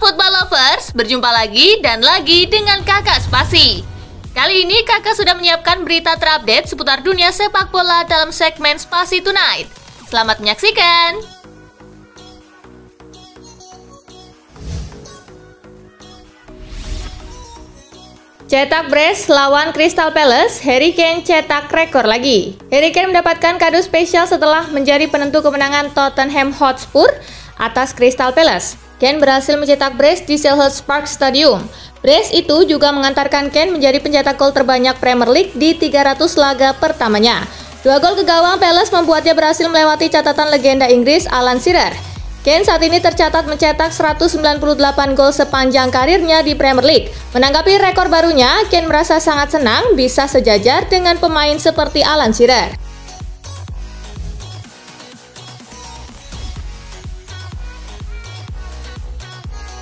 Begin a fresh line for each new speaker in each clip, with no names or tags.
Football Lovers, berjumpa lagi dan lagi dengan Kakak Spasi. Kali ini Kakak sudah menyiapkan berita terupdate seputar dunia sepak bola dalam segmen Spasi Tonight. Selamat menyaksikan. Cetak brace lawan Crystal Palace, Harry Kane cetak rekor lagi. Harry Kane mendapatkan kado spesial setelah menjadi penentu kemenangan Tottenham Hotspur atas Crystal Palace. Kane berhasil mencetak brace di Selhurst Park Stadium. Brace itu juga mengantarkan Kane menjadi pencetak gol terbanyak Premier League di 300 laga pertamanya. 2 gol ke gawang Palace membuatnya berhasil melewati catatan legenda Inggris Alan Shearer. Kane saat ini tercatat mencetak 198 gol sepanjang karirnya di Premier League. Menanggapi rekor barunya, Kane merasa sangat senang bisa sejajar dengan pemain seperti Alan Shearer.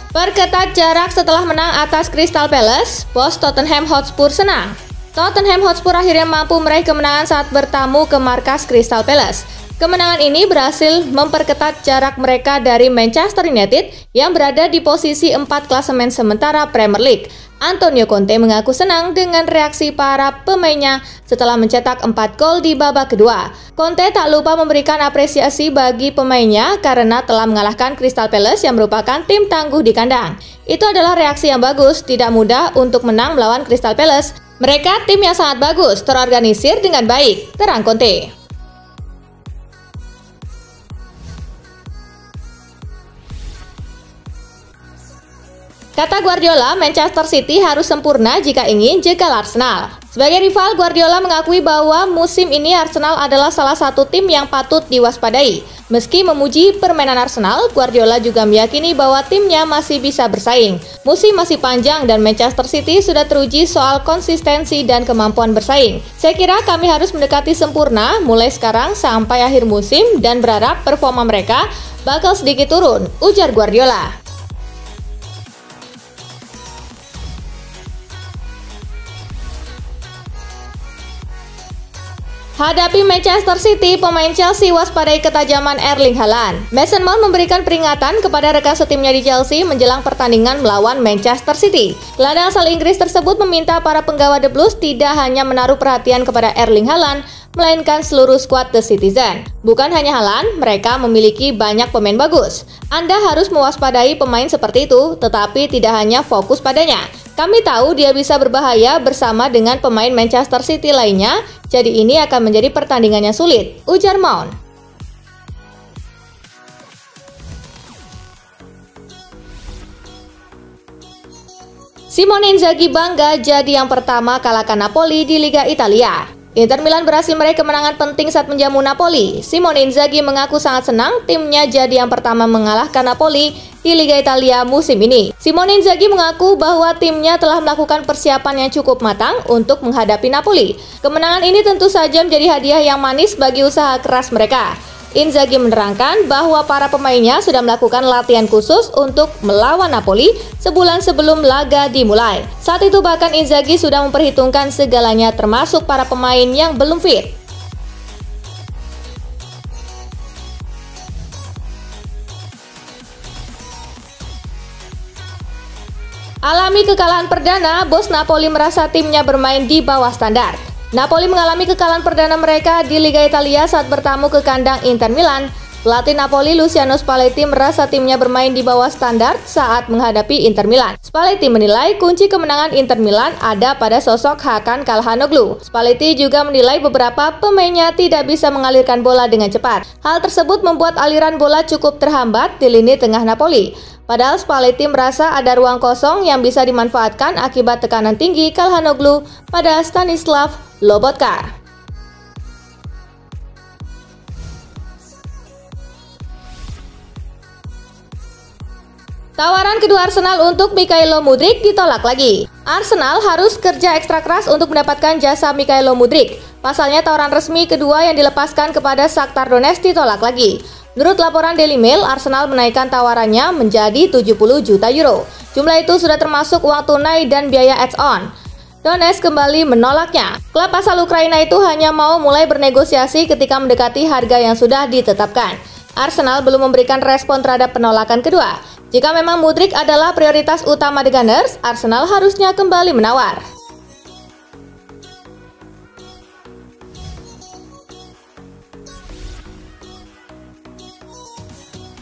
Perketat jarak setelah menang atas Crystal Palace, bos Tottenham Hotspur senang. Tottenham Hotspur akhirnya mampu meraih kemenangan saat bertamu ke markas Crystal Palace. Kemenangan ini berhasil memperketat jarak mereka dari Manchester United yang berada di posisi 4 klasemen sementara Premier League. Antonio Conte mengaku senang dengan reaksi para pemainnya setelah mencetak 4 gol di babak kedua. Conte tak lupa memberikan apresiasi bagi pemainnya karena telah mengalahkan Crystal Palace yang merupakan tim tangguh di kandang. Itu adalah reaksi yang bagus, tidak mudah untuk menang melawan Crystal Palace. Mereka tim yang sangat bagus, terorganisir dengan baik, terang Conte. Kata Guardiola, Manchester City harus sempurna jika ingin jegal Arsenal. Sebagai rival, Guardiola mengakui bahwa musim ini Arsenal adalah salah satu tim yang patut diwaspadai. Meski memuji permainan Arsenal, Guardiola juga meyakini bahwa timnya masih bisa bersaing. Musim masih panjang dan Manchester City sudah teruji soal konsistensi dan kemampuan bersaing. Saya kira kami harus mendekati sempurna mulai sekarang sampai akhir musim dan berharap performa mereka bakal sedikit turun, ujar Guardiola. Hadapi Manchester City, pemain Chelsea waspadai ketajaman Erling Haaland. Mason Mount memberikan peringatan kepada rekan setimnya di Chelsea menjelang pertandingan melawan Manchester City. Gelandang asal Inggris tersebut meminta para penggawa The Blues tidak hanya menaruh perhatian kepada Erling Haaland, melainkan seluruh skuad The Citizen. Bukan hanya Haaland, mereka memiliki banyak pemain bagus. Anda harus mewaspadai pemain seperti itu, tetapi tidak hanya fokus padanya. Kami tahu dia bisa berbahaya bersama dengan pemain Manchester City lainnya, jadi ini akan menjadi pertandingan yang sulit, ujar Mount. Simone Inzaghi bangga jadi yang pertama kalahkan Napoli di Liga Italia. Inter Milan berhasil meraih kemenangan penting saat menjamu Napoli. Simone Inzaghi mengaku sangat senang timnya jadi yang pertama mengalahkan Napoli di Liga Italia musim ini. Simone Inzaghi mengaku bahwa timnya telah melakukan persiapan yang cukup matang untuk menghadapi Napoli. Kemenangan ini tentu saja menjadi hadiah yang manis bagi usaha keras mereka. Inzaghi menerangkan bahwa para pemainnya sudah melakukan latihan khusus untuk melawan Napoli sebulan sebelum laga dimulai. Saat itu bahkan Inzaghi sudah memperhitungkan segalanya termasuk para pemain yang belum fit. Alami kekalahan perdana, bos Napoli merasa timnya bermain di bawah standar. Napoli mengalami kekalahan perdana mereka di Liga Italia saat bertamu ke kandang Inter Milan. Pelatih Napoli Luciano Spalletti merasa timnya bermain di bawah standar saat menghadapi Inter Milan. Spalletti menilai kunci kemenangan Inter Milan ada pada sosok Hakan Calhanoglu. Spalletti juga menilai beberapa pemainnya tidak bisa mengalirkan bola dengan cepat. Hal tersebut membuat aliran bola cukup terhambat di lini tengah Napoli. Padahal Spalletti merasa ada ruang kosong yang bisa dimanfaatkan akibat tekanan tinggi Calhanoglu pada Stanislav Lobotka. Tawaran kedua Arsenal untuk Mykhailo Mudryk ditolak lagi. Arsenal harus kerja ekstra keras untuk mendapatkan jasa Mykhailo Mudryk. Pasalnya tawaran resmi kedua yang dilepaskan kepada Shakhtar Donetsk ditolak lagi. Menurut laporan Daily Mail, Arsenal menaikkan tawarannya menjadi 70 juta euro. Jumlah itu sudah termasuk uang tunai dan biaya add-on. Donetsk kembali menolaknya. Klub asal Ukraina itu hanya mau mulai bernegosiasi ketika mendekati harga yang sudah ditetapkan. Arsenal belum memberikan respon terhadap penolakan kedua. Jika memang Mudryk adalah prioritas utama The Gunners, Arsenal harusnya kembali menawar.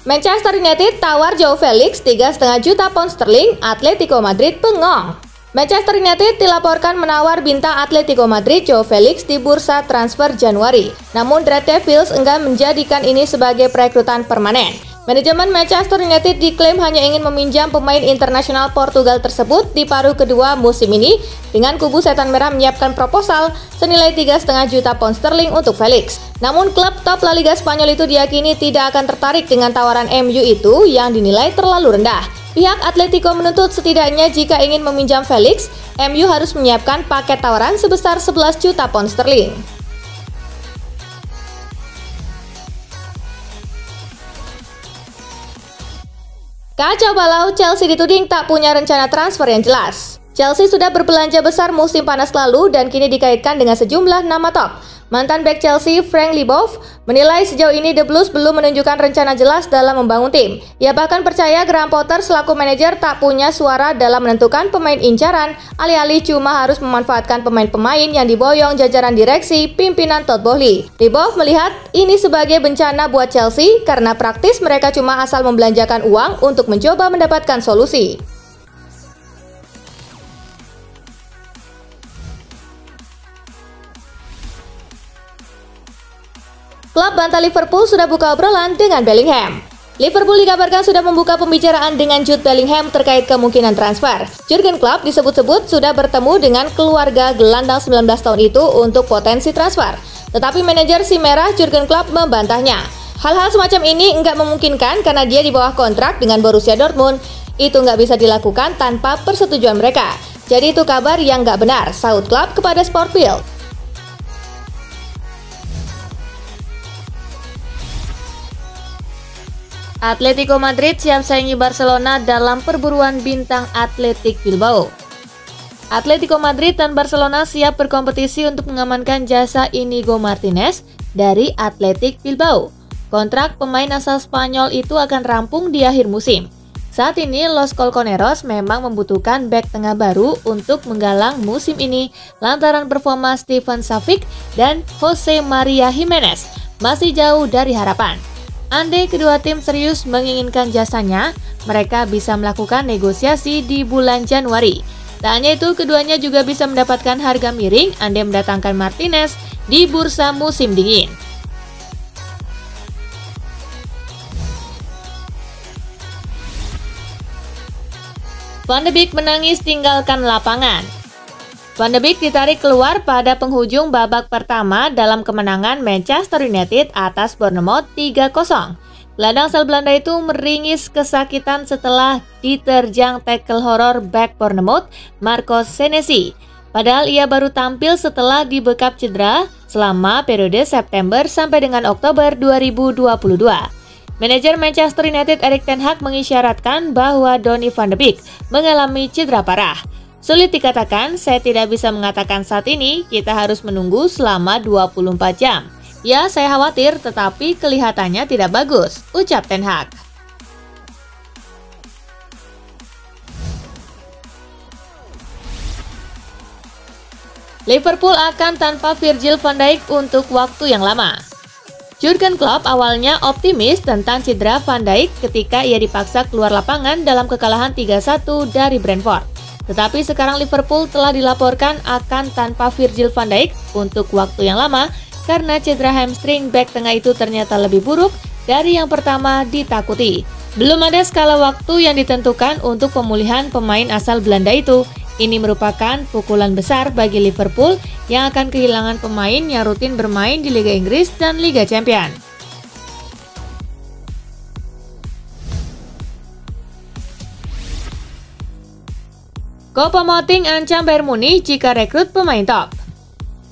Manchester United tawar Joao Felix 3,5 juta pound sterling, Atletico Madrid bengong. Manchester United dilaporkan menawar bintang Atletico Madrid Joao Felix di bursa transfer Januari. Namun Red Devils enggan menjadikan ini sebagai perekrutan permanen. Manajemen Manchester United diklaim hanya ingin meminjam pemain internasional Portugal tersebut di paruh kedua musim ini, dengan kubu setan merah menyiapkan proposal senilai 3,5 juta pound sterling untuk Felix. Namun klub top La Liga Spanyol itu diyakini tidak akan tertarik dengan tawaran MU itu yang dinilai terlalu rendah. Pihak Atletico menuntut setidaknya jika ingin meminjam Felix, MU harus menyiapkan paket tawaran sebesar 11 juta pound sterling. Kacau balau, Chelsea dituding tak punya rencana transfer yang jelas. Chelsea sudah berbelanja besar musim panas lalu dan kini dikaitkan dengan sejumlah nama top. Mantan bek Chelsea, Frank Leboeuf, menilai sejauh ini The Blues belum menunjukkan rencana jelas dalam membangun tim. Ia bahkan percaya Graham Potter selaku manajer tak punya suara dalam menentukan pemain incaran, alih-alih cuma harus memanfaatkan pemain-pemain yang diboyong jajaran direksi pimpinan Todd Boehly. Leboeuf melihat ini sebagai bencana buat Chelsea karena praktis mereka cuma asal membelanjakan uang untuk mencoba mendapatkan solusi. Klub bantal Liverpool sudah buka obrolan dengan Bellingham. Liverpool dikabarkan sudah membuka pembicaraan dengan Jude Bellingham terkait kemungkinan transfer. Jurgen Klopp disebut-sebut sudah bertemu dengan keluarga gelandang 19 tahun itu untuk potensi transfer. Tetapi manajer si merah Jurgen Klopp membantahnya. Hal-hal semacam ini nggak memungkinkan karena dia di bawah kontrak dengan Borussia Dortmund. Itu nggak bisa dilakukan tanpa persetujuan mereka. Jadi itu kabar yang nggak benar, sahut Klopp kepada Sportbild. Atletico Madrid siap saingi Barcelona dalam perburuan bintang Athletic Bilbao. Atletico Madrid dan Barcelona siap berkompetisi untuk mengamankan jasa Inigo Martinez dari Athletic Bilbao. Kontrak pemain asal Spanyol itu akan rampung di akhir musim. Saat ini Los Colchoneros memang membutuhkan bek tengah baru untuk menggalang musim ini lantaran performa Steven Savic dan Jose Maria Gimenez masih jauh dari harapan. Andai kedua tim serius menginginkan jasanya, mereka bisa melakukan negosiasi di bulan Januari. Tak hanya itu, keduanya juga bisa mendapatkan harga miring andai mendatangkan Martinez di bursa musim dingin. Van de Beek menangis tinggalkan lapangan. Van de Beek ditarik keluar pada penghujung babak pertama dalam kemenangan Manchester United atas Bournemouth 3-0. Gelandang asal Belanda itu meringis kesakitan setelah diterjang tackle horor back Bournemouth, Marcos Senesi. Padahal ia baru tampil setelah dibekap cedera selama periode September sampai dengan Oktober 2022. Manajer Manchester United Erik ten Hag mengisyaratkan bahwa Donny van de Beek mengalami cedera parah. Sulit dikatakan, saya tidak bisa mengatakan saat ini, kita harus menunggu selama 24 jam. Ya, saya khawatir, tetapi kelihatannya tidak bagus, ucap ten Hag. Liverpool akan tanpa Virgil van Dijk untuk waktu yang lama. Jurgen Klopp awalnya optimis tentang cedera Van Dijk ketika ia dipaksa keluar lapangan dalam kekalahan 3-1 dari Brentford. Tetapi sekarang Liverpool telah dilaporkan akan tanpa Virgil van Dijk untuk waktu yang lama karena cedera hamstring bek tengah itu ternyata lebih buruk dari yang pertama ditakuti. Belum ada skala waktu yang ditentukan untuk pemulihan pemain asal Belanda itu. Ini merupakan pukulan besar bagi Liverpool yang akan kehilangan pemain yang rutin bermain di Liga Inggris dan Liga Champions. Choupo-Moting ancam Bayern Munich jika rekrut pemain top.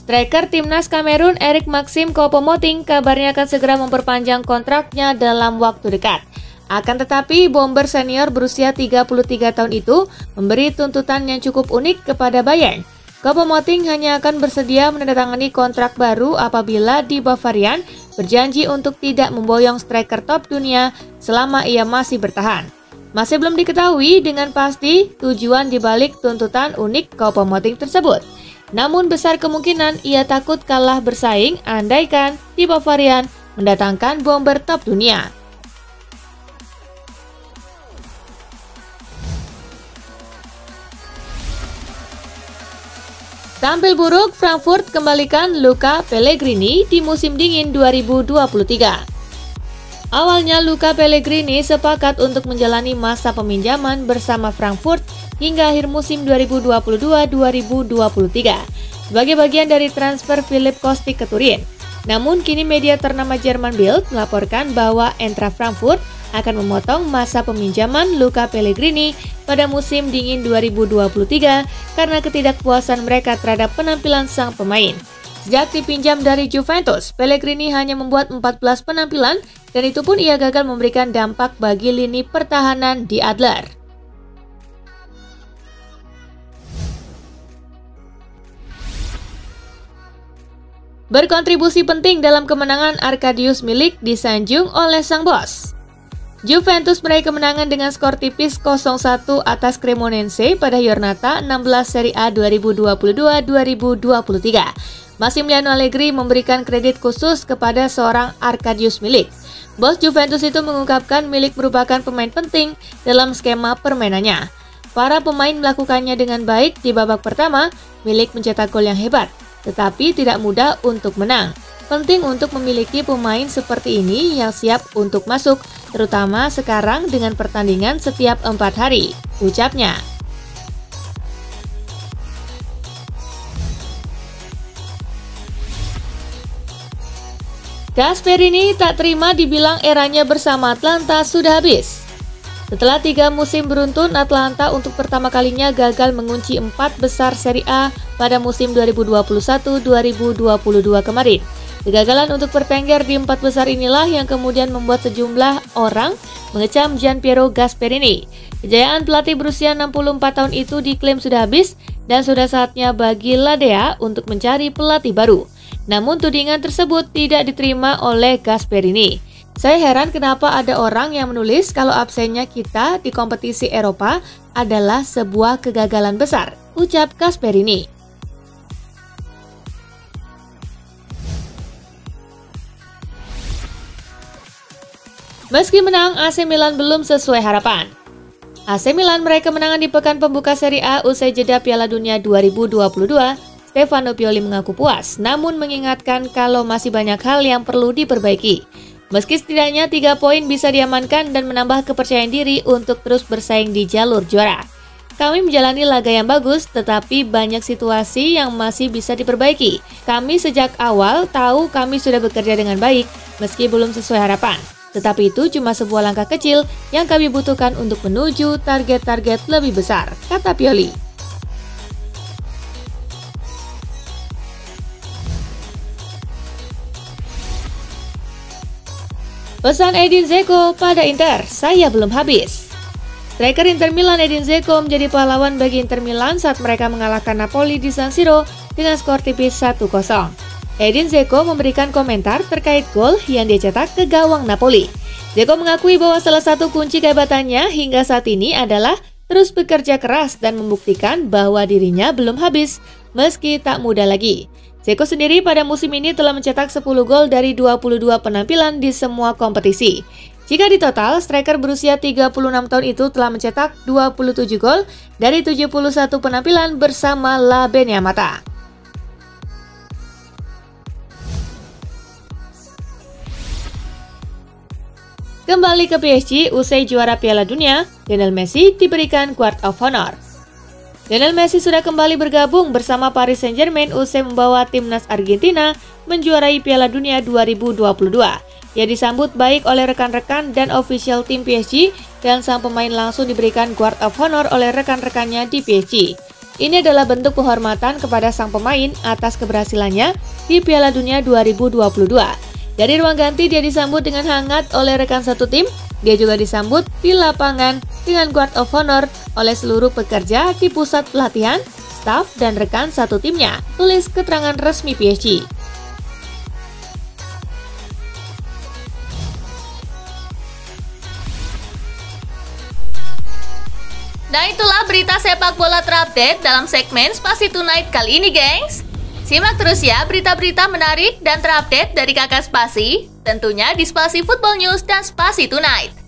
Striker timnas Kamerun Eric Maxim Choupo-Moting kabarnya akan segera memperpanjang kontraknya dalam waktu dekat. Akan tetapi, bomber senior berusia 33 tahun itu memberi tuntutan yang cukup unik kepada Bayern. Choupo-Moting hanya akan bersedia menandatangani kontrak baru apabila di Bavarian berjanji untuk tidak memboyong striker top dunia selama ia masih bertahan. Masih belum diketahui dengan pasti tujuan dibalik tuntutan unik Choupo-Moting tersebut. Namun besar kemungkinan ia takut kalah bersaing andaikan di Bavarian mendatangkan bomber top dunia. Tampil buruk, Frankfurt kembalikan Luca Pellegrini di musim dingin 2023. Awalnya Luca Pellegrini sepakat untuk menjalani masa peminjaman bersama Frankfurt hingga akhir musim 2022-2023 sebagai bagian dari transfer Philipp Kostic ke Turin. Namun kini media ternama Jerman Bild melaporkan bahwa Eintracht Frankfurt akan memotong masa peminjaman Luca Pellegrini pada musim dingin 2023 karena ketidakpuasan mereka terhadap penampilan sang pemain. Sejak dipinjam dari Juventus, Pellegrini hanya membuat 14 penampilan dan itu pun ia gagal memberikan dampak bagi lini pertahanan di Adler. Berkontribusi penting dalam kemenangan Arkadiusz Milik disanjung oleh sang bos. Juventus meraih kemenangan dengan skor tipis 0-1 atas Cremonense pada Giornata 16 Serie A 2022-2023. Massimiliano Allegri memberikan kredit khusus kepada seorang Arkadiusz Milik. Bos Juventus itu mengungkapkan Milik merupakan pemain penting dalam skema permainannya. Para pemain melakukannya dengan baik di babak pertama, Milik mencetak gol yang hebat, tetapi tidak mudah untuk menang. Penting untuk memiliki pemain seperti ini yang siap untuk masuk, terutama sekarang dengan pertandingan setiap 4 hari, ucapnya. Gasperini tak terima dibilang eranya bersama Atlanta sudah habis. Setelah 3 musim beruntun, Atlanta untuk pertama kalinya gagal mengunci 4 besar Serie A pada musim 2021-2022 kemarin. Kegagalan untuk bertengger di 4 besar inilah yang kemudian membuat sejumlah orang mengecam Gianpiero Gasperini. Kejayaan pelatih berusia 64 tahun itu diklaim sudah habis dan sudah saatnya bagi La Dea untuk mencari pelatih baru. Namun tudingan tersebut tidak diterima oleh Gasperini. Saya heran kenapa ada orang yang menulis kalau absennya kita di kompetisi Eropa adalah sebuah kegagalan besar, ucap Gasperini. Meski menang, AC Milan belum sesuai harapan. AC Milan meraih kemenangan di pekan pembuka Serie A usai jeda Piala Dunia 2022. Stefano Pioli mengaku puas, namun mengingatkan kalau masih banyak hal yang perlu diperbaiki. Meski setidaknya 3 poin bisa diamankan dan menambah kepercayaan diri untuk terus bersaing di jalur juara. Kami menjalani laga yang bagus, tetapi banyak situasi yang masih bisa diperbaiki. Kami sejak awal tahu kami sudah bekerja dengan baik, meski belum sesuai harapan. Tetapi itu cuma sebuah langkah kecil yang kami butuhkan untuk menuju target-target lebih besar, kata Pioli. Pesan Edin Dzeko pada Inter, saya belum habis. Striker Inter Milan Edin Dzeko menjadi pahlawan bagi Inter Milan saat mereka mengalahkan Napoli di San Siro dengan skor tipis 1-0. Edin Dzeko memberikan komentar terkait gol yang dia cetak ke gawang Napoli. Dzeko mengakui bahwa salah satu kunci kehebatannya hingga saat ini adalah terus bekerja keras dan membuktikan bahwa dirinya belum habis, meski tak mudah lagi. Dzeko sendiri pada musim ini telah mencetak 10 gol dari 22 penampilan di semua kompetisi. Jika ditotal, striker berusia 36 tahun itu telah mencetak 27 gol dari 71 penampilan bersama La Beniamata. Kembali ke PSG usai juara Piala Dunia, Lionel Messi diberikan Guard of Honor. Lionel Messi sudah kembali bergabung bersama Paris Saint-Germain usai membawa timnas Argentina menjuarai Piala Dunia 2022. Ia disambut baik oleh rekan-rekan dan official tim PSG dan sang pemain langsung diberikan Guard of Honor oleh rekan-rekannya di PSG. Ini adalah bentuk penghormatan kepada sang pemain atas keberhasilannya di Piala Dunia 2022. Dari ruang ganti dia disambut dengan hangat oleh rekan satu tim. Dia juga disambut di lapangan dengan Guard of Honor oleh seluruh pekerja di pusat pelatihan, staf, dan rekan satu timnya, tulis keterangan resmi PSG. Nah itulah berita sepak bola terupdate dalam segmen Spasi Tonight kali ini, gengs. Simak terus ya berita-berita menarik dan terupdate dari Kakak Spasi, tentunya di Spasi Football News dan Spasi Tonight.